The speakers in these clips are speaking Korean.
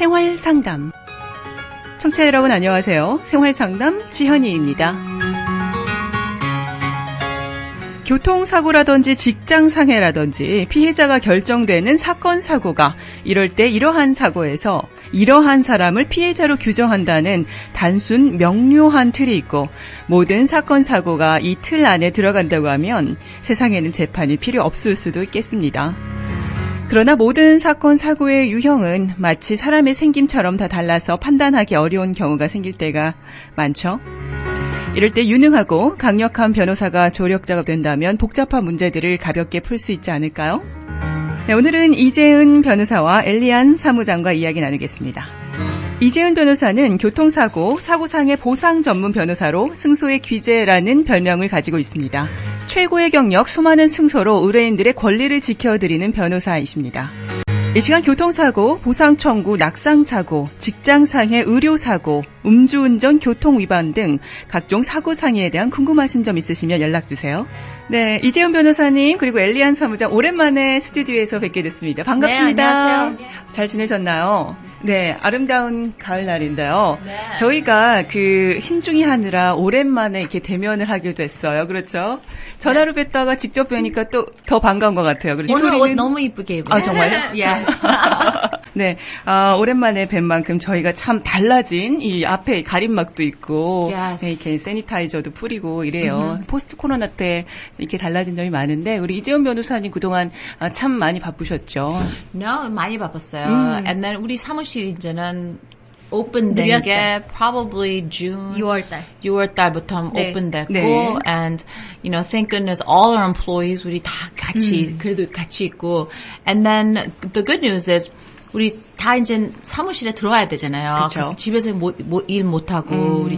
생활상담. 청취자 여러분 안녕하세요. 생활상담 지현이입니다. 교통사고라든지 직장상해라든지 피해자가 결정되는 사건 사고가 이럴 때 이러한 사고에서 이러한 사람을 피해자로 규정한다는 단순 명료한 틀이 있고 모든 사건 사고가 이 틀 안에 들어간다고 하면 세상에는 재판이 필요 없을 수도 있겠습니다. 그러나 모든 사건 사고의 유형은 마치 사람의 생김처럼 다 달라서 판단하기 어려운 경우가 생길 때가 많죠. 이럴 때 유능하고 강력한 변호사가 조력자가 된다면 복잡한 문제들을 가볍게 풀 수 있지 않을까요? 네, 오늘은 이재은 변호사와 엘리안 사무장과 이야기 나누겠습니다. 이재은 변호사는 교통사고, 사고상해 보상 전문 변호사로 승소의 귀재라는 별명을 가지고 있습니다. 최고의 경력, 수많은 승소로 의뢰인들의 권리를 지켜드리는 변호사이십니다. 이 시간 교통사고, 보상청구, 낙상사고, 직장상해, 의료사고, 음주운전, 교통위반 등 각종 사고상해에 대한 궁금하신 점 있으시면 연락주세요. 네, 이재은 변호사님 그리고 엘리안 사무장 오랜만에 스튜디오에서 뵙게 됐습니다. 반갑습니다. 네, 안녕하세요. 잘 지내셨나요? 네, 아름다운 가을날인데요. 네. 저희가 신중히 하느라 오랜만에 이렇게 대면을 하게 됐어요. 그렇죠? 전화로 뵀다가 직접 뵈니까 또 더 반가운 것 같아요. 그리고 오늘 소리는... 옷 너무 이쁘게 입으세요. 아, 정말요? Yes. 네, 오랜만에 뵌 만큼 저희가 참 달라진 이 앞에 가림막도 있고 Yes. 네, 이렇게 세니타이저도 뿌리고 이래요. 포스트 코로나 때 이렇게 달라진 점이 많은데 우리 이재은 변호사님 그동안 참 많이 바쁘셨죠? No, 많이 바빴어요. And then 우리 사무실 이제는 오픈된 게 probably June 6월 달부터 네. 오픈됐고 네. and you know thank goodness all our employees 우리 다 같이 그래도 같이 있고 and then the good news is 우리 다 이제 사무실에 들어와야 되잖아요. 그쵸. 그래서 집에서 일 못하고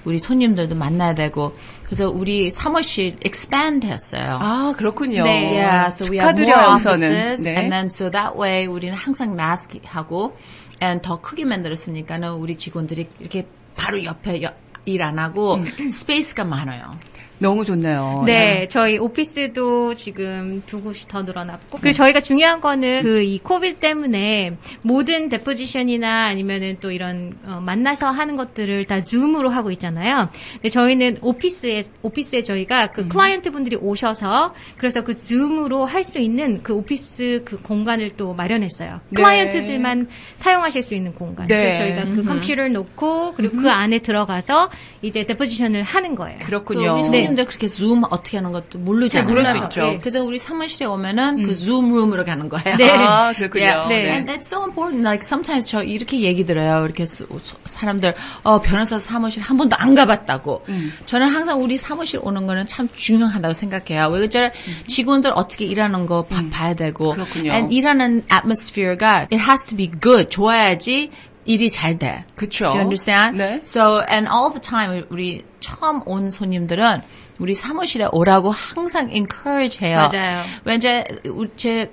우리 손님들도 만나야 되고 그래서 우리 사무실 expand 했어요. 아, 그렇군요. 네, yeah, so we have more 축하드려요, offices, 우선은. 네. and then so that way 우리는 항상 마스크 하고, and 더 크게 만들었으니까는 우리 직원들이 이렇게 바로 옆에 일 안 하고 스페이스가 많아요. 너무 좋네요. 네, 저희 오피스도 지금 2곳이 더 늘어났고, 그리고 저희가 중요한 거는 이 코비드 때문에 모든 데포지션이나 아니면은 또 이런 만나서 하는 것들을 다 줌으로 하고 있잖아요. 근데 저희는 오피스에 저희가 클라이언트 분들이 오셔서 그래서 그 줌으로 할 수 있는 그 오피스 그 공간을 또 마련했어요. 네. 클라이언트들만 사용하실 수 있는 공간. 네. 그래서 저희가 그 컴퓨터를 놓고 그리고 그 안에 들어가서 이제 데포지션을 하는 거예요. 그렇군요. 우리 손님들 그렇게 줌 어떻게 하는 것도 모르잖아요. 모를 수 있죠. 네. 그래서 우리 사무실에 오면은 그 줌 룸으로 가는 거예요. 네. 아, 그렇군요. Yeah. 네. And that's so important. Like sometimes 저 이렇게 얘기 들어요. 이렇게 사람들 변호사 사무실 한 번도 안 가봤다고. 저는 항상 우리 사무실 오는 거는 참 중요하다고 생각해요. 왜 그러잖아요. 직원들 어떻게 일하는 거 봐야 되고. 그렇군요. And 일하는 atmosphere가 it has to be good. 좋아야지 일이 잘 돼. 그쵸. Do you understand? 네. So and all the time 우리 처음 온 손님들은 우리 사무실에 오라고 항상 encourage 해요. 맞아요. 왠지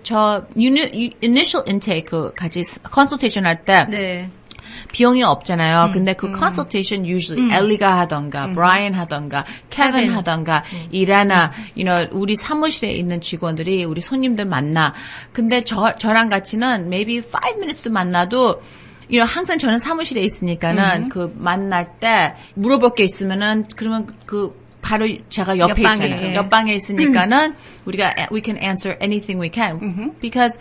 저 initial intake 같이 consultation 할 때 네. 비용이 없잖아요. 근데 그 consultation usually 엘리가 하던가, 브라이언 하던가, 케빈 하던가, 이라나, you know, 우리 사무실에 있는 직원들이 우리 손님들 만나. 근데 저랑 같이는 maybe 5 minutes도 만나도 you know, 항상 저는 사무실에 있으니까는 그 만날 때 물어볼 게 있으면은 그러면 바로 제가 옆에 옆방에. 있잖아요. 옆방에 있으니까는 we can answer anything we can. Because,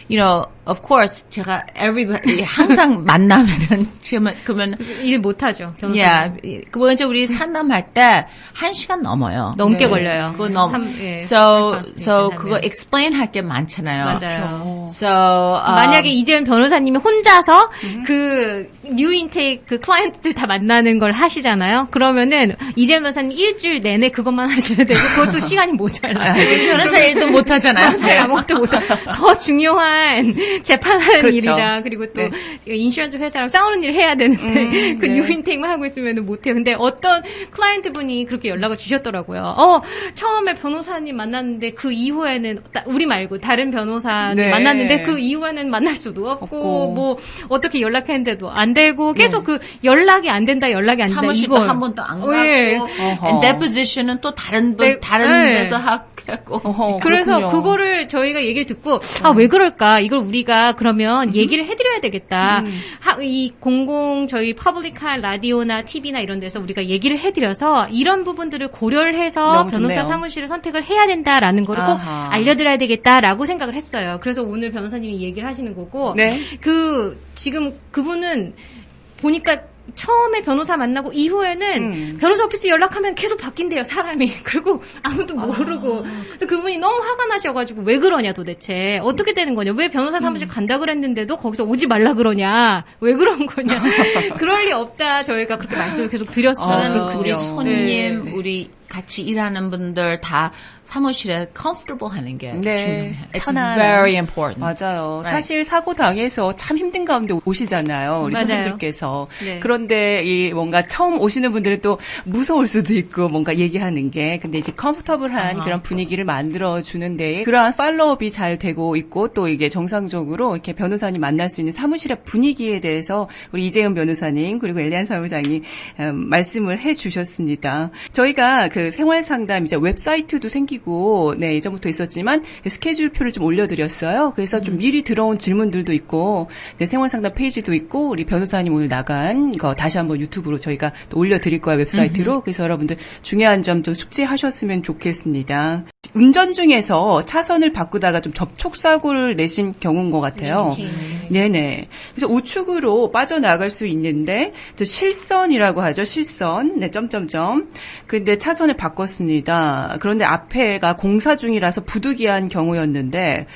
you know, of course, 제가 everybody 항상 만나면은 그러면 일 못하죠. yeah, 먼저 우리 상담할 때 1시간 넘어요. 넘게 네. 걸려요. 그거 예, so 그거 explain 할 게 많잖아요. 맞아요. So 만약에 이재은 변호사님이 혼자서 뉴 인테이크 그 클라이언트들 다 만나는 걸 하시잖아요. 그러면은 이재은 변호사님 일주일 내내 그것만 하셔야 되고 그것도 시간이 모자라요. 변호사 일도 못 하잖아요. 네, 아무것도 못. 더 중요한 재판하는 그렇죠. 일이다. 그리고 또 네. 인슈런스 회사랑 싸우는 일을 해야 되는데 그 네. 뉴인텍만 하고 있으면 못해요. 근데 어떤 클라이언트 분이 그렇게 연락을 주셨더라고요. 처음에 변호사님 만났는데 그 이후에는 우리 말고 다른 변호사님 네. 만났는데 그 이후에는 만날 수도 없고 뭐 어떻게 연락했는데도 안 되고 계속 네. 그 연락이 안 된다. 사무실도 한 번도 안 가고 예. and deposition은 또 다른 네, 다른 네. 데서 하고. 그래서 그렇군요. 그거를 저희가 얘기를 듣고 왜 그럴까? 이걸 우리가 그러면 얘기를 해드려야 되겠다. 이 저희 퍼블릭한 라디오나 TV나 이런 데서 우리가 얘기를 해드려서 이런 부분들을 고려를 해서 너무 변호사 좋네요. 사무실을 선택을 해야 된다라는 거를 꼭 아하. 알려드려야 되겠다라고 생각을 했어요. 그래서 오늘 변호사님이 얘기를 하시는 거고 네. 지금 그분은 보니까 처음에 변호사 만나고 이후에는 변호사 오피스 연락하면 계속 바뀐대요, 사람이. 그리고 아무도 모르고. 그래서 그분이 너무 화가 나셔가지고 왜 그러냐 도대체. 어떻게 되는 거냐. 왜 변호사 사무실 간다 그랬는데도 거기서 오지 말라 그러냐. 왜 그런 거냐. 그럴 리 없다. 저희가 그렇게 말씀을 계속 드렸어요. 저는 우리 그렇군요. 손님, 네. 우리 같이 일하는 분들 다 사무실에 comfortable 하는 게 네, 중요해요. It's 편안한. very important. 맞아요. Right. 사실 사고 당해서 참 힘든 가운데 오시잖아요. 우리 맞아요. 선생님께서. 네. 그런데 이 뭔가 처음 오시는 분들은 또 무서울 수도 있고 뭔가 얘기하는 게 근데 이제 컴포터블한 아하. 그런 분위기를 만들어 주는데 그러한 팔로업이 잘 되고 있고 또 이게 정상적으로 이렇게 변호사님 만날 수 있는 사무실의 분위기에 대해서 우리 이재은 변호사님 그리고 엘리안 사무장이 말씀을 해 주셨습니다. 저희가 그 생활 상담 이제 웹사이트도 생기고 네, 예전부터 있었지만 스케줄표를 좀 올려드렸어요. 그래서 좀 미리 들어온 질문들도 있고 네, 생활 상담 페이지도 있고 우리 변호사님 오늘 나간 거 다시 한번 유튜브로 저희가 또 올려드릴 거예요. 웹사이트로. 그래서 여러분들 중요한 점 좀 숙지하셨으면 좋겠습니다. 운전 중에서 차선을 바꾸다가 좀 접촉사고를 내신 경우인 것 같아요. 네네. 그래서 우측으로 빠져나갈 수 있는데 저 실선이라고 하죠. 실선. 네, 점점점. 근데 차선을 바꿨습니다. 그런데 앞에가 공사 중이라서 부득이한 경우였는데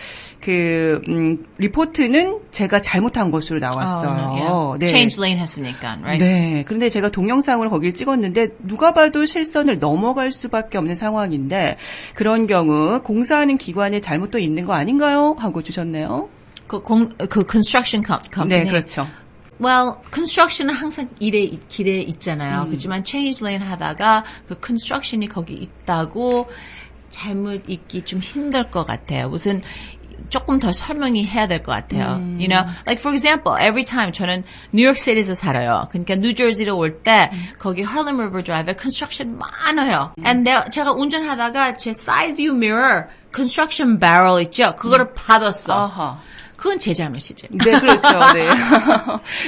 리포트는 제가 잘못한 것으로 나왔어요. 네. Change lane 했으니까, right? 네. 그런데 제가 동영상으로 거길 찍었는데 누가 봐도 실선을 넘어갈 수밖에 없는 상황인데 그런 경우 공사하는 기관에 잘못도 있는 거 아닌가요? 하고 주셨네요. 그 construction company. 네, 그렇죠. Well, construction은 항상 길에 있잖아요. 그렇지만 change lane 하다가 그 construction이 거기 있다고 잘못 있기 좀 힘들 것 같아요. 무슨 조금 더 설명이 해야 될 것 같아요. You know, like for example, every time 저는 뉴욕 시티에서 살아요. 그러니까 뉴저지로 올 때 거기 Harlem River Drive에 construction 많아요. And 제가 운전하다가 제 side view mirror construction barrel 있죠? 그거를 받았어. 아하. 그건 제 잘못이죠. 네, 그렇죠. 네.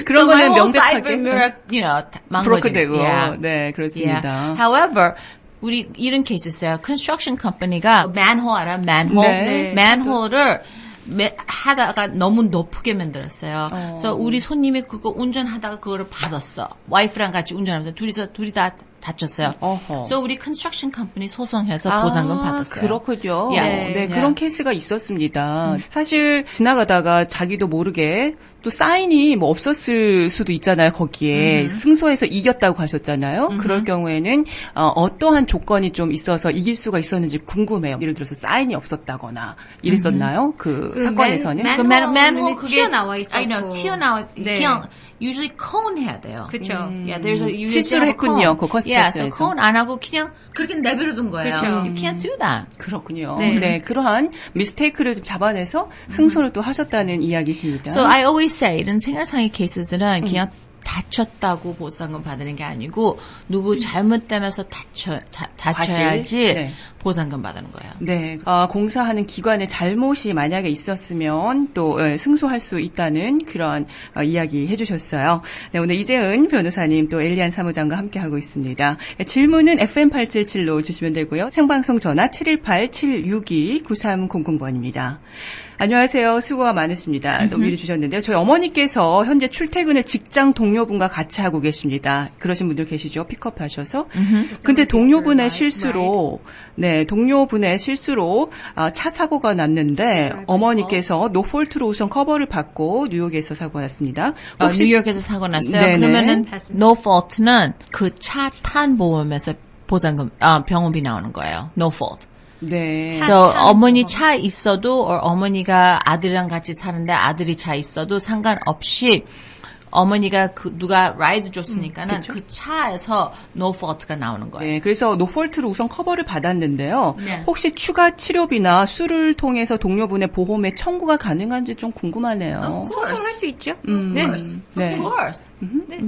그런 So 거는 my whole side 명백하게 view mirror, you know, 브로크 되고. Yeah. 네, 그렇습니다. Yeah. However, 우리 이런 케이스 있어요. Construction company가 manhole 알아? manhole? 네. manhole를 하다가 너무 높게 만들었어요. 그래서 우리 손님이 그거 운전하다가 그거를 받았어. 와이프랑 같이 운전하면서 둘이 다 다쳤어요. 그래서 우리 컨스트럭션 컴퍼니 소송해서 보상금 받았어요. 그렇군요. Yeah. 네, Yeah. 그런 케이스가 있었습니다. 사실 지나가다가 자기도 모르게 또 사인이 뭐 없었을 수도 있잖아요. 거기에 승소해서 이겼다고 하셨잖아요. 그럴 경우에는 어떠한 조건이 좀 있어서 이길 수가 있었는지 궁금해요. 예를 들어서 사인이 없었다거나 이랬었나요? 그 사건에서는? 맨- 그 manhole은 그게 튀어나와 있었고. I know, 튀어나와 네. 그냥 usually cone 해야 돼요. 그렇죠. Yeah, there's a 실수를 했군요. 그 Yeah, so 컨스트럭션에서. cone 안 하고 그냥 그렇게 내버려둔 거예요. 그렇죠. You can't do that. 그렇군요. 네. 네, 그러한 미스테이크를 좀 잡아내서 승소를 또 하셨다는 이야기십니다. So I always say 이런 생활상의 케이스들은 그냥 다쳤다고 보상금 받는 게 아니고 누구 잘못되면서 다쳐야지 네. 보상금 받는 거예요. 네, 공사하는 기관의 잘못이 만약에 있었으면 또 승소할 수 있다는 그런 이야기 해주셨어요. 네, 오늘 이재은 변호사님 또 엘리안 사무장과 함께하고 있습니다. 네, 질문은 FM877로 주시면 되고요. 생방송 전화 718-762-9300번입니다. 안녕하세요. 수고가 많으십니다. 또 미리 주셨는데요. 저희 어머니께서 현재 출퇴근을 직장 동료분과 같이 하고 계십니다. 그러신 분들 계시죠? 픽업하셔서. 근데 동료분의 실수로 차 사고가 났는데 어머니께서 노폴트로 우선 커버를 받고 뉴욕에서 사고가 났습니다. 혹시 뉴욕에서 사고 났어요. 네네. 그러면은 no fault는 그 차 탄 보험에서 보상금 병원비 나오는 거예요. No fault. 네. 그래서 어머니 차 있어도 어머니가 아들이랑 같이 사는데 아들이 차 있어도 상관없이 어머니가 누가 라이드 줬으니까는 그쵸? 그 차에서 no fault가 나오는 거예요. 네, 그래서 노폴트로 우선 커버를 받았는데요. 네. 혹시 추가 치료비나 수를 통해서 동료분의 보험에 청구가 가능한지 좀 궁금하네요. 소송할 수 있죠. 네. 네. Of course.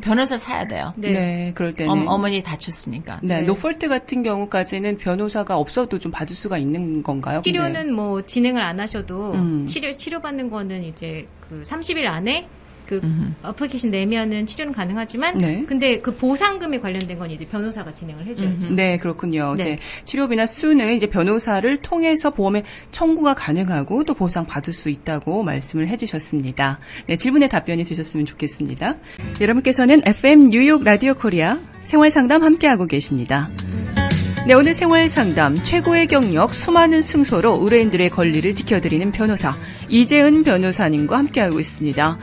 변호사 사야 돼요. 네, 그럴 때는. 어머니 다쳤으니까. 네, 노폴트 같은 경우까지는 변호사가 없어도 좀 받을 수가 있는 건가요? 근데? 치료는 뭐 진행을 안 하셔도 음. 치료받는 거는 이제 그 30일 안에 그 어플리케이션 내면은 치료는 가능하지만 네. 근데 그 보상금에 관련된 건 이제 변호사가 진행을 해줘야죠. 네, 그렇군요. 네. 이제 치료비나 수는 이제 변호사를 통해서 보험에 청구가 가능하고 또 보상 받을 수 있다고 말씀을 해주셨습니다. 네, 질문에 답변이 되셨으면 좋겠습니다. 여러분께서는 FM 뉴욕 라디오 코리아 생활상담 함께하고 계십니다. 네, 오늘 생활상담 최고의 경력 수많은 승소로 의뢰인들의 권리를 지켜드리는 변호사 이재은 변호사님과 함께하고 있습니다.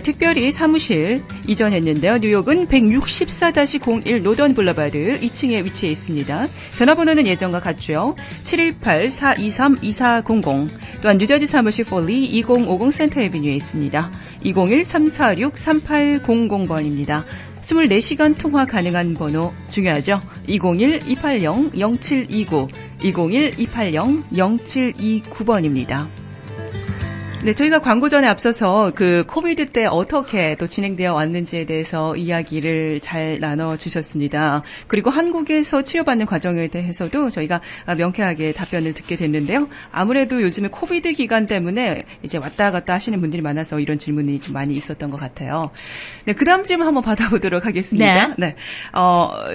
특별히 사무실 이전했는데요. 뉴욕은 164-01 노던 블러바드 2층에 위치해 있습니다. 전화번호는 예전과 같죠. 718-423-2400 또한 뉴저지 사무실 폴리 2050 센터 애비뉴에 있습니다. 201-346-3800번입니다. 24시간 통화 가능한 번호 중요하죠. 201-280-0729, 201-280-0729번입니다. 네, 저희가 광고 전에 앞서서 그 코비드 때 어떻게 또 진행되어 왔는지에 대해서 이야기를 잘 나눠주셨습니다. 그리고 한국에서 치료받는 과정에 대해서도 저희가 명쾌하게 답변을 듣게 됐는데요. 아무래도 요즘에 코비드 기간 때문에 이제 왔다 갔다 하시는 분들이 많아서 이런 질문이 좀 많이 있었던 것 같아요. 네, 그 다음 질문 한번 받아보도록 하겠습니다. 네.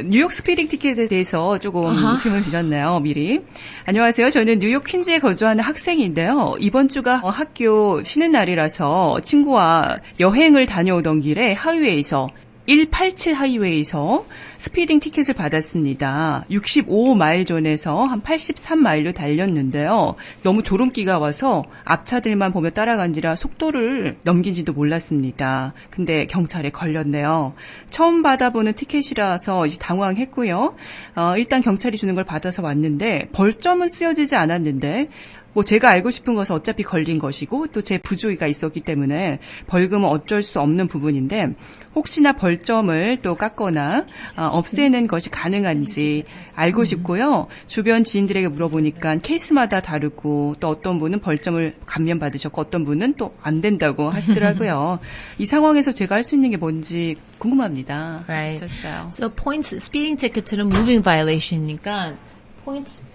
뉴욕 스피딩 티켓에 대해서 조금 질문 주셨네요, 미리. 안녕하세요. 저는 뉴욕 퀸즈에 거주하는 학생인데요. 이번 주가 학교 쉬는 날이라서 친구와 여행을 다녀오던 길에 하이웨이에서 187 하이웨이에서 스피딩 티켓을 받았습니다. 65마일 전에서 한 83마일로 달렸는데요. 너무 졸음기가 와서 앞차들만 보며 따라간지라 속도를 넘긴지도 몰랐습니다. 근데 경찰에 걸렸네요. 처음 받아보는 티켓이라서 이제 당황했고요. 일단 경찰이 주는 걸 받아서 왔는데 벌점은 쓰여지지 않았는데 뭐 제가 알고 싶은 것은 어차피 걸린 것이고 또 제 부주의가 있었기 때문에 벌금은 어쩔 수 없는 부분인데 혹시나 벌점을 또 깎거나 없애는 것이 가능한지 알고 싶고요. 주변 지인들에게 물어보니까 케이스마다 다르고 또 어떤 분은 벌점을 감면받으셨고 어떤 분은 또 안 된다고 하시더라고요. 이 상황에서 제가 할 수 있는 게 뭔지 궁금합니다. Right. 하셨어요. So points, speeding ticket은 moving violation이니까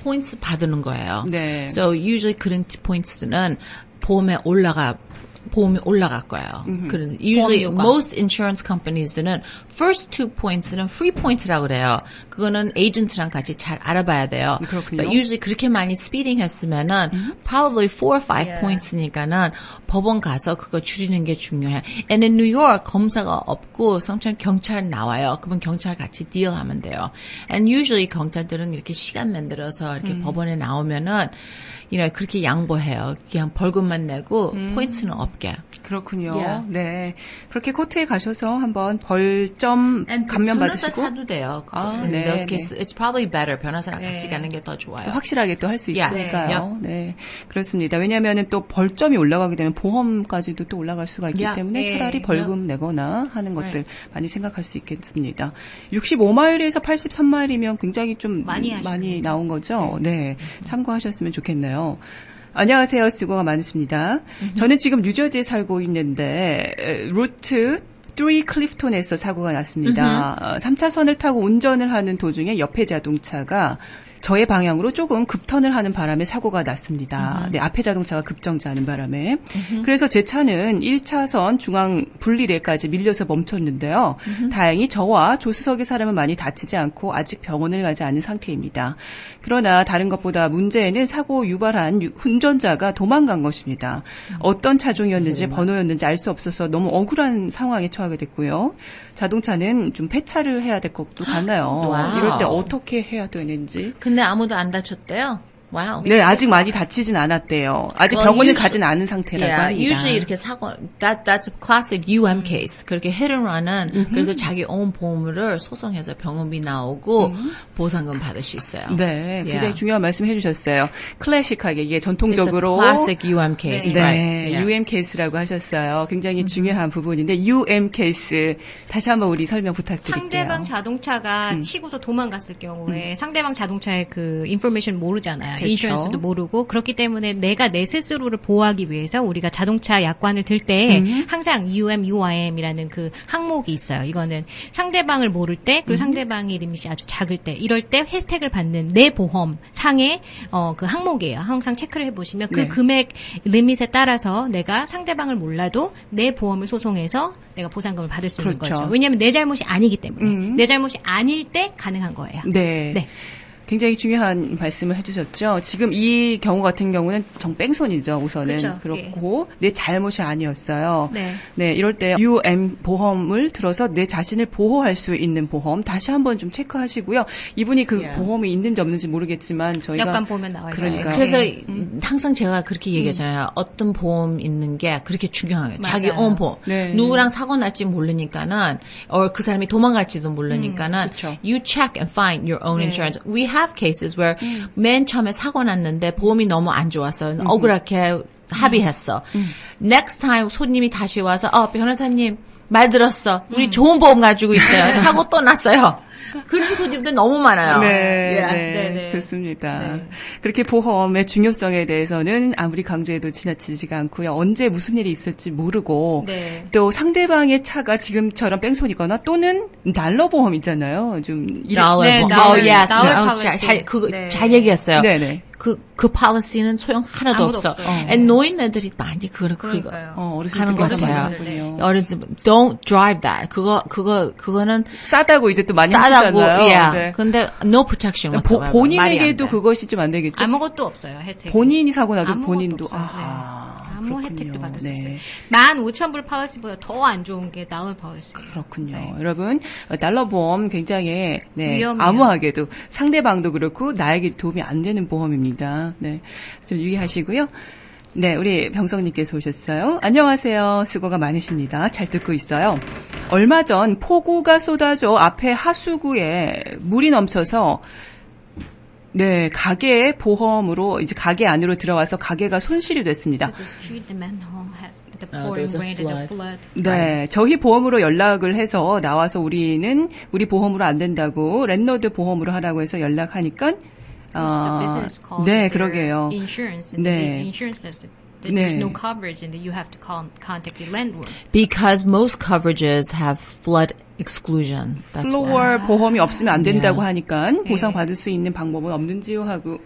points 받는 거예요. 네. So usually 그런 points는 보험이 올라갈 거예요. Usually 보험료가. most insurance companies는 first two points는 free point라고 그래요. 그거는 에이전트랑 같이 잘 알아봐야 돼요. 그렇군요. But usually 그렇게 많이 speeding 했으면은 probably 4 or 5 points니까는 법원 가서 그거 줄이는 게 중요해요. And in New York 검사가 없고 sometimes 경찰 나와요. 그러면 경찰 같이 딜하면 돼요. And usually 경찰들은 이렇게 시간 만들어서 이렇게 법원에 나오면은 그렇게 양보해요. 그냥 벌금만 내고 포인트는 없게. 그렇군요. Yeah. 네. 그렇게 코트에 가셔서 한번 벌점 감면 변호사 받으시고 사도 돼요. 네, In those 네. cases, it's probably better. 변호사랑 같이 가는 게 더 좋아요. 또 확실하게 또 할 수 Yeah. 있으니까요. 네. 그렇습니다. 왜냐하면 또 벌점이 올라가게 되면 보험까지도 또 올라갈 수가 있기 Yeah. 때문에 네. 차라리 벌금 내거나 하는 것들 Right. 많이 생각할 수 있겠습니다. 65마일에서 83마일이면 굉장히 좀 많이 하셨네요. 나온 거죠. 네. 참고하셨으면 좋겠네요. 안녕하세요. 수고가 많으십니다. 저는 지금 뉴저지에 살고 있는데 루트 3 클리프톤에서 사고가 났습니다. 3차선을 타고 운전을 하는 도중에 옆에 자동차가 저의 방향으로 조금 급턴을 하는 바람에 사고가 났습니다. 네, 앞에 자동차가 급정지하는 바람에. 그래서 제 차는 1차선 중앙 분리대까지 밀려서 멈췄는데요. 다행히 저와 조수석의 사람은 많이 다치지 않고 아직 병원을 가지 않은 상태입니다. 그러나 다른 것보다 문제는 사고 유발한 운전자가 도망간 것입니다. 어떤 차종이었는지 번호였는지 알 수 없어서 너무 억울한 상황에 처하게 됐고요. 자동차는 좀 폐차를 해야 될 것도 같나요. 와우. 이럴 때 어떻게 해야 되는지. 근데 아무도 안 다쳤대요. Wow. 네, 아직 많이 다치진 않았대요. 아직 Well, 병원을 usually- 가진 않은 상태라고 Yeah, 합니다. usually 이렇게 사고, that's a classic UM case. 그렇게 hit and run은 그래서 자기 own 보험을 소송해서 병원비 나오고 보상금 받을 수 있어요. 네, 굉장히 Yeah. 중요한 말씀 해주셨어요. 클래식하게 이게 It's a 전통적으로 classic UM case, 네, right? Yeah. UM 케이스라고 하셨어요. 굉장히 중요한 부분인데 UM 케이스 다시 한번 우리 설명 부탁드릴게요. 상대방 자동차가 치고서 도망갔을 경우에 상대방 자동차의 그 인포메이션 모르잖아요. 그렇죠. 인슈런스도 모르고 그렇기 때문에 내가 내 스스로를 보호하기 위해서 우리가 자동차 약관을 들 때 항상 UM, UIM이라는 그 항목이 있어요. 이거는 상대방을 모를 때 그리고 상대방의 리밋이 아주 작을 때 이럴 때 혜택을 받는 내 보험 상의 그 항목이에요. 항상 체크를 해보시면 그 네. 금액 리밋에 따라서 내가 상대방을 몰라도 내 보험을 소송해서 내가 보상금을 받을 수 있는 그렇죠. 거죠. 왜냐하면 내 잘못이 아니기 때문에 내 잘못이 아닐 때 가능한 거예요. 네. 네. 굉장히 중요한 말씀을 해주셨죠. 지금 이 경우 같은 경우는 정뺑손이죠, 우선은. 그렇죠. 그렇고, 내 잘못이 아니었어요. 네. 네, 이럴 때 UM 보험을 들어서 내 자신을 보호할 수 있는 보험 다시 한번 좀 체크하시고요. 이분이 그 Yeah. 보험이 있는지 없는지 모르겠지만 저희가 약관 보면 나와 있어요. 그러니까요. 그래서 항상 제가 그렇게 얘기하잖아요. 어떤 보험 있는 게 그렇게 중요한 거예요. 자기 맞아요. own 보험. 네. 누구랑 사고 날지 모르니까는, 그 사람이 도망갈지도 모르니까는, 그쵸. you check and find your own 네. insurance. We have cases where 맨 처음에 사고 났는데 보험이 너무 안 좋았어. 억울하게 합의했어. Next time 손님이 다시 와서, 변호사님 말 들었어. 우리 좋은 보험 가지고 있어요. 사고 또 났어요. 그런 손님들 너무 많아요. 네, Yeah. 네, 네, 네. 좋습니다. 네. 그렇게 보험의 중요성에 대해서는 아무리 강조해도 지나치지가 않고요. 언제 무슨 일이 있을지 모르고 네. 또 상대방의 차가 지금처럼 뺑소니거나 또는 달러 보험 있잖아요. 좀 달러 네, 보험. 달러, yes. 달러 잘 policy. 얘기했어요. 네네. 그 policy는 소용 하나도 아무도 없어. 없어요. And 노인네들이 많이 그거 그러니까요. 어르신들 하는 거 어르신들. 같아요. 네. 어른들 don't drive that. 그거는 싸다고 이제 또 많이 싸다고, 하시잖아요. yeah. 네. 근데 no protection whatsoever. 본인에게도 말이 안 돼. 그것이 좀 안 되겠죠. 아무것도 없어요. 혜택. 본인이 사고 나도 아무것도 본인도 없어요. 아무 그렇군요. 혜택도 받을 수 네. 있어요. 15,000불 파리시보다 더 안 좋은 게 달러 파리시예요. 그렇군요. 네. 여러분, 달러 보험 굉장히 위험해요. 암무하게도 상대방도 그렇고 나에게 도움이 안 되는 보험입니다. 네, 좀 유의하시고요. 네, 우리 병성님께서 오셨어요. 안녕하세요. 수고가 많으십니다. 잘 듣고 있어요. 얼마 전 폭우가 쏟아져 앞에 하수구에 물이 넘쳐서 네, 가게 보험으로 이제 가게 안으로 들어와서 가게가 손실이 됐습니다. So the street, the manhole has the Oh, pouring there's a rain and the flood. flood. 네, 저희 보험으로 연락을 해서 나와서 우리는 우리 보험으로 안 된다고 랜너드 보험으로 하라고 해서 연락하니까 The business calls 네, their 그러게요. insurance, and 네. the insurance says that 네. there's no coverage and that you have to contact the landlord. Because most coverages have flood exclusion. That's why. 플로어 보험이 없으면 안 된다고 Yeah. 하니까 네. 보상 받을 수 있는 방법은 없는지요 하고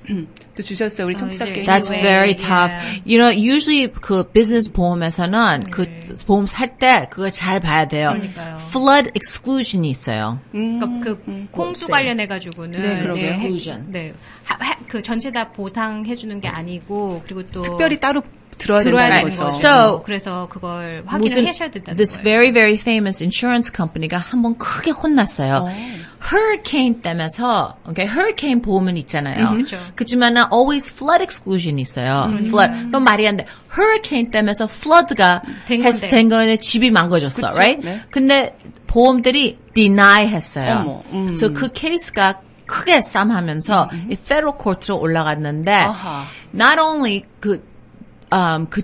또 주셨어요 우리 청취자께서. That's Anyway, very tough. yeah. You know, usually 그 business 보험에서는 그 보험 살 때 그거 잘 봐야 돼요. 그러니까요. Flood exclusion이 있어요. 그러니까 그 홍수 관련해 가지고는 네, 그러게요. Exclusion. 네, 그 전체 다 보상해 주는 게 아니고 그리고 또 특별히 따로 들어야 들어야 된다는 되는 거죠. 거죠. So, 그래서 그걸 확인을 하셔야 된다는 this 거예요. very very famous insurance company가 한번 크게 혼났어요. Hurricane 때면서, okay, hurricane 보험은 있잖아요. 그렇죠. 그렇지만은 always flood exclusion이 있어요. Flood. 그럼 말이 안 돼. hurricane 때면서 flood가 된 해서 건데. 된 거는 집이 망가졌어, 그쵸? right? 네. 근데 보험들이 deny 했어요. 어머, 그래서 그 케이스가 크게 싸움하면서 이 federal court로 올라갔는데 아하. not only 그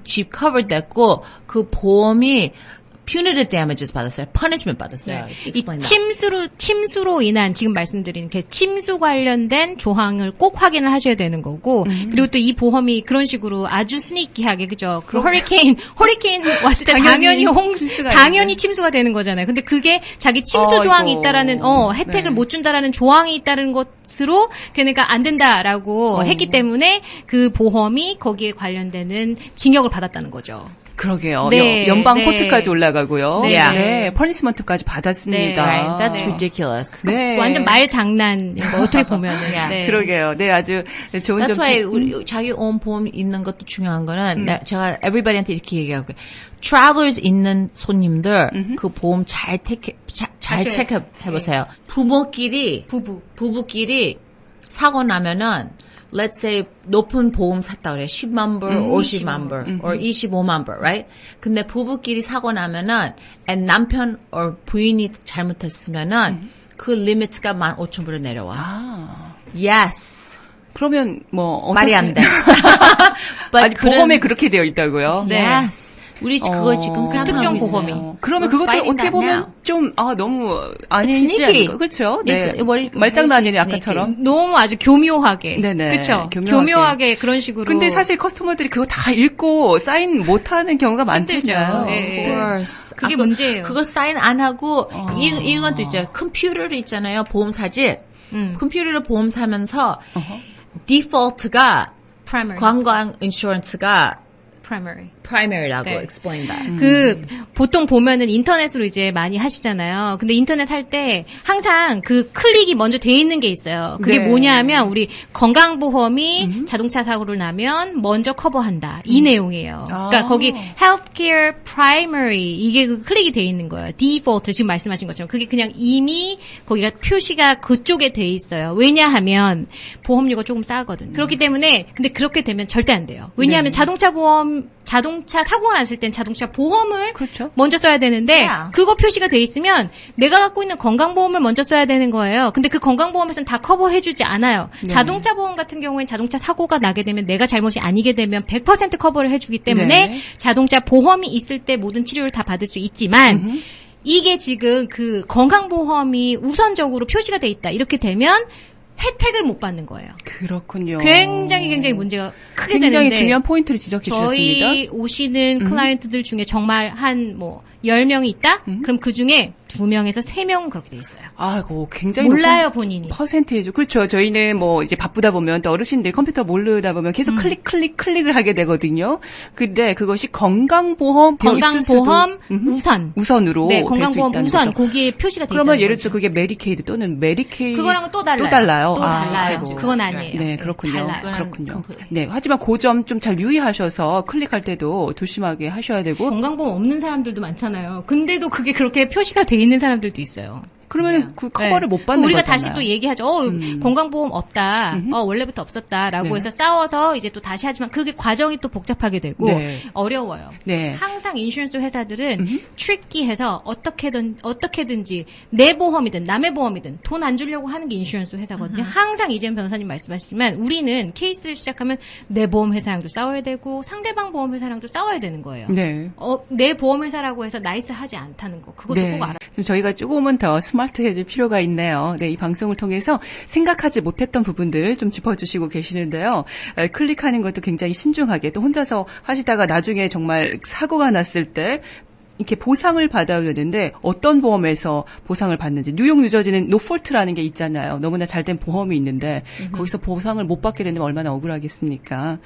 집 covered 됐고 그 보험이 punitive damages 받았어요. punishment 받았어요. 이 Explain that. 침수로 인한 지금 말씀드린 그 침수 관련된 조항을 꼭 확인을 하셔야 되는 거고 그리고 또 이 보험이 그런 식으로 아주 스니키하게 그죠? 그 허리케인 왔을 때 당연히 당연히 침수가 당연히 침수가 되는 거잖아요. 근데 그게 자기 침수 조항이 아이고. 있다라는 혜택을 네. 못 준다라는 조항이 있다는 것으로 그러니까 안 된다라고 했기 때문에 그 보험이 거기에 관련되는 징역을 받았다는 거죠. 그러게요. 네, 연방 네. 코트까지 올라가고요. 네, 네. 네, 퍼니시먼트까지 받았습니다. Right. That's 네. ridiculous. 네. 완전 말 장난인 거 어떻게 보면은. 네. 그러게요. 네, 아주 좋은 That's 점. why 우리 자기 own 보험 있는 것도 중요한 거는 제가 everybody한테 이렇게 얘기하고 travelers 있는 손님들 그 보험 잘 하셔야 체크해 보세요. 부부끼리 사고 나면은 let's say 높은 보험 샀다 그래. 10만 불, 50만 불, or 25만 불, right? 근데 부부끼리 사고 나면은 and 남편 or 부인이 잘못했으면은 그 리미트가 15,000불로 내려와. 아. Yes. 그러면 뭐 말이 안 돼. 아니 보험에 그렇게 되어 있다고요? 네. Yes. 우리 그거 지금 특정 생각하고 보험이. 있어요. 그러면 We're 그것도 fighting 어떻게 that 보면 now. 좀 너무 아니지 sneaky. 않을까? 그렇죠? 네. It's- what do you- 말장난이네 it's 아까처럼. 너무 아주 교묘하게. 네네. 그렇죠. 교묘하게. 교묘하게 그런 식으로. 근데 사실 커스터머들이 그거 다 읽고 사인 못하는 경우가 많잖아요. 힘들죠. 예, 예. Of course. 그게 문제예요. 그거 사인 안 하고 이런 것도 있죠. 컴퓨터를 있잖아요. 보험 사지. 컴퓨터를 보험 사면서 디폴트가 primary. 관광 인슈런스가 primary. primary라고 네. explain that. 그 보통 보면은 인터넷으로 이제 많이 하시잖아요. 근데 인터넷 할 때 항상 그 클릭이 먼저 돼 있는 게 있어요. 그게 네. 뭐냐하면 우리 건강보험이 자동차 사고를 나면 먼저 커버한다. 이 내용이에요. 그러니까 아. 거기 healthcare primary 이게 그 클릭이 돼 있는 거예요. default 지금 말씀하신 것처럼 그게 그냥 이미 거기가 표시가 그쪽에 돼 있어요. 왜냐하면 보험료가 조금 싸거든. 그렇기 때문에 근데 그렇게 되면 절대 안 돼요. 왜냐하면 네. 자동차 사고가 났을 땐 자동차 보험을 그렇죠. 먼저 써야 되는데 Yeah. 그거 표시가 돼 있으면 내가 갖고 있는 건강보험을 먼저 써야 되는 거예요. 근데 그 건강보험에서는 다 커버해주지 않아요. 네. 자동차 보험 같은 경우엔 자동차 사고가 나게 되면 내가 잘못이 아니게 되면 100% 커버를 해주기 때문에 네. 자동차 보험이 있을 때 모든 치료를 다 받을 수 있지만 이게 지금 그 건강보험이 우선적으로 표시가 돼 있다. 이렇게 되면 혜택을 못 받는 거예요. 그렇군요. 굉장히 문제가 크게 굉장히 되는데 중요한 포인트를 지적해 주셨습니다. 저희 오시는 클라이언트들 중에 정말 한 10명이 있다? 그럼 그 중에 2명에서 3명은 그렇게 돼 있어요. 아이고, 굉장히 몰라요, 높은 본인이. 퍼센테이지. 그렇죠. 저희는 뭐 이제 바쁘다 보면 또 어르신들 컴퓨터 모르다 보면 계속 클릭을 하게 되거든요. 근데 그것이 건강보험 건강보험 우선으로 네, 될 수 건강보험 있다는 우선 거죠. 거기에 표시가 돼 그러면 있다는 예를 거죠. 들어 그게 메디케이드 또는 메디케이드 그거랑은 또 달라요. 또 달라요. 또 아, 달라요. 아이고. 그건 아니에요. 네, 그렇군요. 달라요. 그렇군요. 네, 하지만 그 점 좀 잘 유의하셔서 클릭할 때도 조심하게 하셔야 되고. 건강보험 없는 사람들도 많잖아요. 근데도 그게 그렇게 표시가 돼 있는 사람들도 있어요. 그러면 그 커버를 못 받는 우리가 거잖아요. 다시 또 얘기하죠. 건강보험 없다. 원래부터 없었다라고 네. 해서 싸워서 이제 또 다시 하지만 그게 과정이 또 복잡하게 되고 네. 어려워요. 네. 항상 인슈런스 회사들은 트리키해서 어떻게든지 내 보험이든 남의 보험이든 돈 안 주려고 하는 게 인슈런스 회사거든요. 항상 이재현 변호사님 말씀하시지만 우리는 케이스를 시작하면 내 보험 회사랑도 싸워야 되고 상대방 보험 회사랑도 싸워야 되는 거예요. 네. 내 보험 회사라고 해서 나이스하지 않다는 거 그것도 꼭 알아. 좀 저희가 조금은 더 스마트해질 필요가 있네요. 네, 이 방송을 통해서 생각하지 못했던 부분들을 좀 짚어주시고 계시는데요. 클릭하는 것도 굉장히 신중하게 또 혼자서 하시다가 나중에 정말 사고가 났을 때 이렇게 보상을 받아야 되는데 어떤 보험에서 보상을 받는지 뉴욕 뉴저지는 노폴트라는 게 있잖아요. 너무나 잘된 보험이 있는데 거기서 보상을 못 받게 되면 얼마나 억울하겠습니까?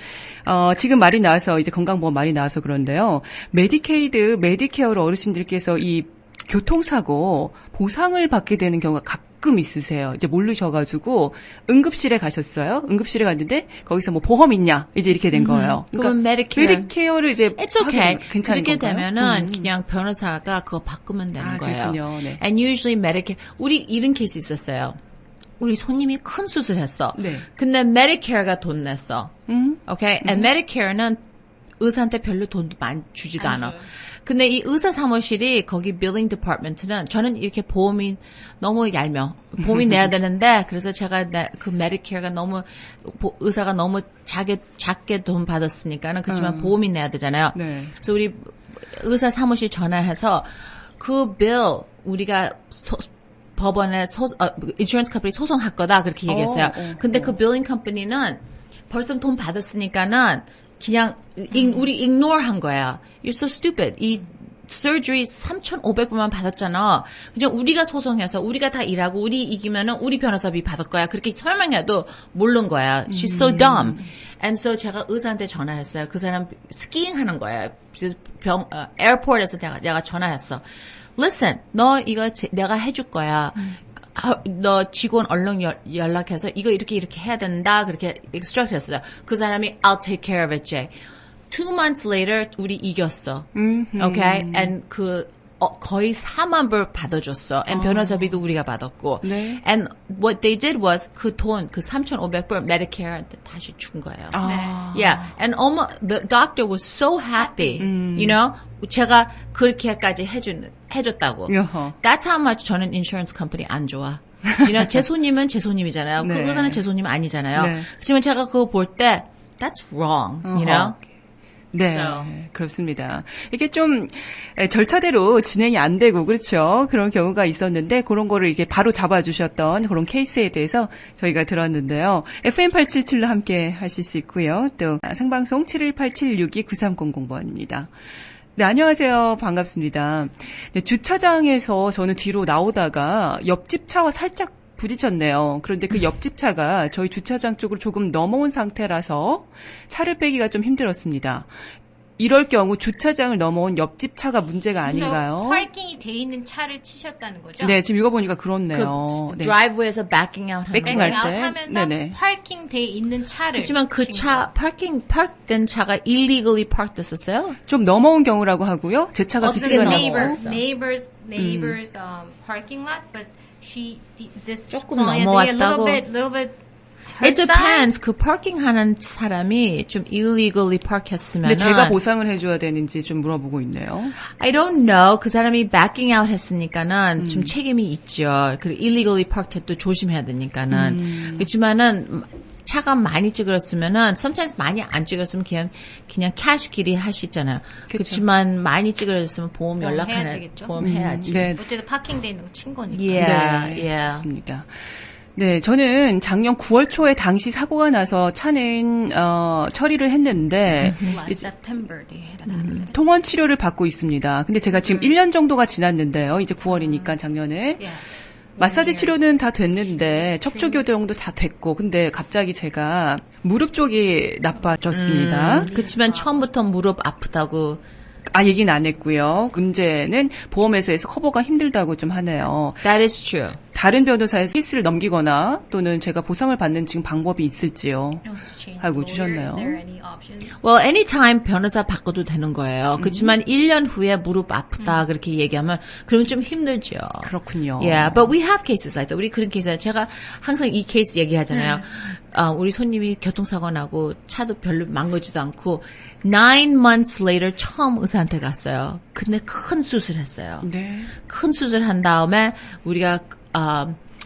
지금 말이 나와서 이제 건강보험 말이 나와서 그런데요. 메디케이드, 메디케어로 어르신들께서 이 교통사고 보상을 받게 되는 경우가 가끔 있으세요. 이제 모르셔가지고 응급실에 가셨어요. 응급실에 갔는데 거기서 뭐 보험 있냐 이제 이렇게 된 거예요. 그건 메디케어. 메디케어를 이제 It's okay. 괜찮은 그렇게 건가요? 되면은 그냥 변호사가 그거 바꾸면 되는 거예요. 그렇군요. 네. And usually Medicare. 우리 이런 케이스 있었어요. 우리 손님이 큰 수술했어. 네. 근데 Medicare가 돈 냈어. Okay? And Medicare는 의사한테 별로 돈도 많이 주지도 않아. 근데 이 의사 사무실이 거기 빌링 디파트먼트는 저는 이렇게 보험이 너무 얄며 보험이 내야 되는데 그래서 제가 그 메디케어가 너무 의사가 너무 작게 돈 받았으니까는 그렇지만 보험이 내야 되잖아요. 네. 그래서 우리 의사 사무실 전화해서 그 빌 우리가 법원에 인슈런스 컴퍼니 소송할 거다 그렇게 얘기했어요. 근데 그 빌링 컴퍼니는 벌써 돈 받았으니까는 그냥 우리 ignore 한 거야. You're so stupid. 이 surgery 3,500불만 받았잖아. 그냥 우리가 소송해서 우리가 다 일하고 우리 이기면은 우리 변호사비 받을 거야. 그렇게 설명해도 모르는 거야. She's so dumb. And so 제가 의사한테 전화했어요. 그 사람 스키잉 하는 거야. 에어포트에서 내가 전화했어. Listen, 너 이거 내가 해줄 거야. 너 직원 얼른 연락해서 이거 이렇게 해야 된다 그렇게 instruct 했어요. 그 사람이 I'll take care of it, Jay. 2 months later 우리 이겼어. Okay? And 그 거의 4만 불 받아줬어. And 변호사비도 우리가 받았고. 네. And what they did was 그 3,500불 Medicare한테 다시 준 거예요. Yeah. And the doctor was so happy. You know? 제가 그렇게까지 해줬다고. 여허. That's how much 저는 insurance company 안 좋아. You know, 제 손님은 제 손님이잖아요. 네. 그 의사는 제 손님 아니잖아요. 네. 그렇지만 제가 그거 볼 때 that's wrong. You know? 네, So. 그렇습니다. 이게 좀 절차대로 진행이 안 되고 그렇죠. 그런 경우가 있었는데 그런 거를 이게 바로 잡아주셨던 그런 케이스에 대해서 저희가 들었는데요. FM877로 함께 하실 수 있고요. 또 생방송 718-762-9300번입니다. 네, 안녕하세요. 반갑습니다. 네, 주차장에서 저는 뒤로 나오다가 옆집 차와 살짝 부딪혔네요. 그런데 그 옆집 차가 저희 주차장 쪽으로 조금 넘어온 상태라서 차를 빼기가 좀 힘들었습니다. 이럴 경우 주차장을 넘어온 옆집 차가 문제가 아닌가요? 파킹이 돼 있는 차를 치셨다는 거죠? 네, 지금 읽어보니까 그렇네요. 그 네. 드라이브에서 backing out 하는 Backing 거예요. 할 때? 하면서 네네. 파킹 돼 있는 차를 그렇지만 그 친 차 park된 차가 illegally parked 됐었어요? 좀 넘어온 경우라고 하고요. 제 차가 없어요. 비스가 neighbors. 넘어온. neighbors parking lot, but this 조금 client, 넘어왔다고. little bit. her It side. depends. 그 parking하는 사람이 좀 illegally park했으면 근데 제가 보상을 해줘야 되는지 좀 물어보고 있네요. I don't know. 그 사람이 backing out 했으니까는 좀 책임이 있죠. 그리고 illegally parked 해도 조심해야 되니까는. 그렇지만은 차가 많이 찌그렸으면은 sometimes 많이 안 찌그렸으면 그냥 캐시끼리 하시잖아요. 그렇지만 많이 찌그렸으면 보험 해야 연락하는 되겠죠. 보험 해야지. 네. 어쨌든 파킹돼 있는 거 친 거니까. Yeah, 네, yeah. 그렇습니다. 네, 저는 작년 9월 초에 당시 사고가 나서 차는 처리를 했는데 September they had an accident. 통원 치료를 받고 있습니다. 근데 제가 지금 1년 정도가 지났는데요. 이제 9월이니까 작년에 Yeah. 마사지 치료는 다 됐는데 척추 교정도 다 됐고 근데 갑자기 제가 무릎 쪽이 나빠졌습니다. 그렇지만 처음부터 무릎 아프다고. 얘기는 안 했고요. 문제는 보험회사에서 커버가 힘들다고 좀 하네요. That is true. 다른 변호사에서 케이스를 넘기거나 또는 제가 보상을 받는 지금 방법이 있을지요. 하고 주셨나요? Is there any options? Well, anytime 변호사 바꿔도 되는 거예요. 그렇지만 1년 후에 무릎 아프다 그렇게 얘기하면 그러면 좀 힘들죠. 그렇군요. Yeah, but we have cases like that. 우리 그런 케이스 제가 항상 이 케이스 얘기하잖아요. 우리 손님이 교통사고 나고 차도 별로 망가지도 않고 9 months later 처음 의사한테 갔어요. 근데 큰 수술했어요. 네. 큰 수술한 다음에 우리가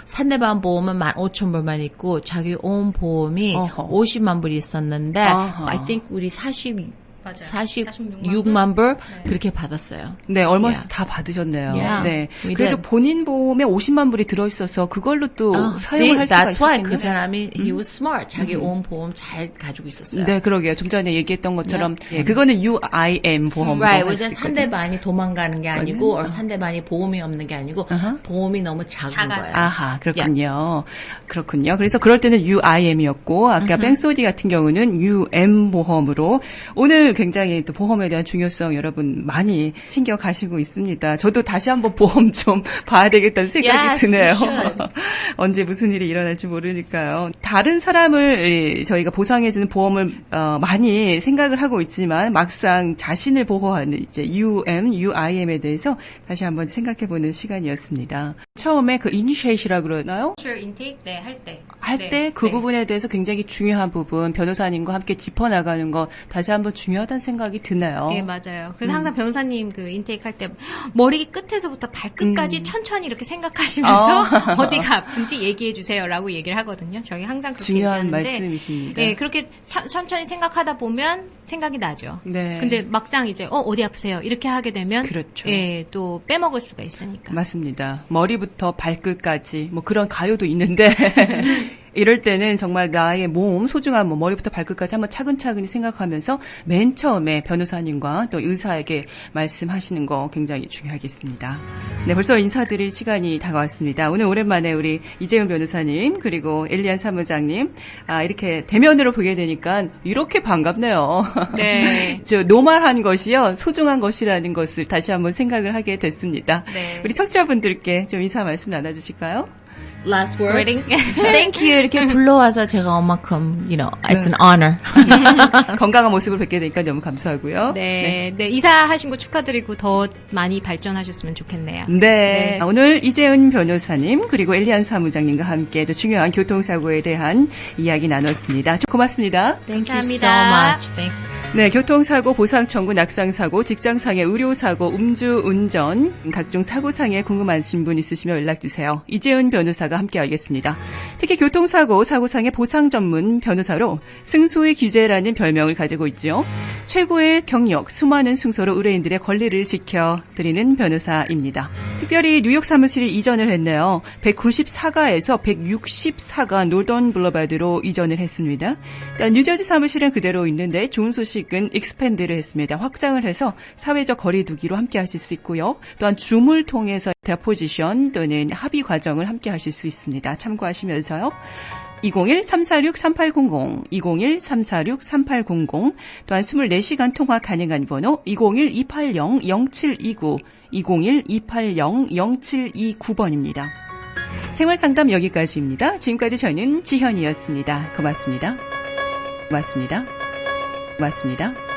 상대방 보험은 15,000불만 있고 자기 온 보험이 어허. 50만 불이 있었는데 아하. I think 우리 46만46만 불 그렇게 받았어요. 네, 얼머스 Yeah. 다 받으셨네요. Yeah. 네. We 그래도 did. 본인 보험에 50만 불이 들어있어서 그걸로 또 See, 사용을 할 수가 that's why 있었겠네요. 그 사람이 he was smart. 자기 온 보험 잘 가지고 있었어요. 네, 그러게요. 좀 전에 얘기했던 것처럼 예, 그거는 UIM 보험으로 Right. 할 수 왜냐면 있거든요. 상대방이 도망가는 게 아니고, or 상대방이 보험이 없는 게 아니고, 보험이 너무 작은 작아서. 거예요. 아하, 그렇군요. 그렇군요. 그래서 그럴 때는 UIM이었고, 아까 뱅소디 같은 경우는 UM 보험으로 오늘 굉장히 또 보험에 대한 중요성 여러분 많이 챙겨가시고 있습니다. 저도 다시 한번 보험 좀 봐야 되겠다는 생각이 Yes, 드네요. you should. 언제 무슨 일이 일어날지 모르니까요. 다른 사람을 저희가 보상해주는 보험을 많이 생각을 하고 있지만 막상 자신을 보호하는 이제 UIM에 대해서 다시 한번 생각해보는 시간이었습니다. 처음에 그 이니시에이시라고 그러나요? Sure intake 네, 할 때. 할 때 그 부분에 대해서 굉장히 중요한 부분, 변호사님과 함께 짚어나가는 거 다시 한번 중요하다는 생각이 드네요. 네, 맞아요. 그래서 항상 변호사님 그 인테이크 할 때 머리 끝에서부터 발끝까지 천천히 이렇게 생각하시면서 어디가 아픈지 얘기해 주세요라고 얘기를 하거든요. 저희 항상 그렇게 중요한 얘기하는데 말씀이십니다. 네, 그렇게 천천히 생각하다 보면 생각이 나죠. 네. 근데 막상 이제 어디 아프세요? 이렇게 하게 되면 그렇죠. 예, 또 빼먹을 수가 있으니까. 맞습니다. 머리부터 발끝까지 뭐 그런 가요도 있는데 이럴 때는 정말 나의 몸, 소중한 몸, 머리부터 발끝까지 한번 차근차근히 생각하면서 맨 처음에 변호사님과 또 의사에게 말씀하시는 거 굉장히 중요하겠습니다. 네, 벌써 인사드릴 시간이 다가왔습니다. 오늘 오랜만에 우리 이재훈 변호사님 그리고 엘리안 사무장님 이렇게 대면으로 보게 되니까 이렇게 반갑네요. 네. 저 노멀한 것이요, 소중한 것이라는 것을 다시 한번 생각을 하게 됐습니다. 네. 우리 청취자분들께 좀 인사 말씀 나눠주실까요? Last words. Greeting. Thank you 이렇게 불러와서 제가 엄마큼, you know, it's an honor. 건강한 모습을 뵙게 되니까 너무 감사하고요. 네, 이사하신 거 축하드리고 더 많이 발전하셨으면 좋겠네요. 네. 오늘 이재은 변호사님 그리고 엘리안 사무장님과 함께 또 중요한 교통사고에 대한 이야기 나눴습니다. 고맙습니다. Thank you so 감사합니다. much. Thank 네, 교통사고, 보상청구, 낙상사고, 직장상의 의료사고, 음주운전, 각종 사고상에 궁금하신 분 있으시면 연락주세요. 이재은 변호사가 함께하겠습니다. 특히 교통사고, 사고상의 보상 전문 변호사로 승소의 규제라는 별명을 가지고 있죠. 최고의 경력, 수많은 승소로 의뢰인들의 권리를 지켜드리는 변호사입니다. 특별히 뉴욕 사무실이 이전을 했네요. 194가에서 164가 노던 블러바드로 이전을 했습니다. 뉴저지 사무실은 그대로 있는데 좋은 소식은 익스펜드를 했습니다. 확장을 해서 사회적 거리두기로 함께 하실 수 있고요. 또한 줌을 통해서 대포지션 또는 합의 과정을 함께 하실 수 있습니다. 참고하시면서요. 201-346-3800, 201-346-3800, 또한 24시간 통화 가능한 번호 201-280-0729, 201-280-0729번입니다. 생활상담 여기까지입니다. 지금까지 저는 지현이었습니다. 고맙습니다. 고맙습니다. 고맙습니다.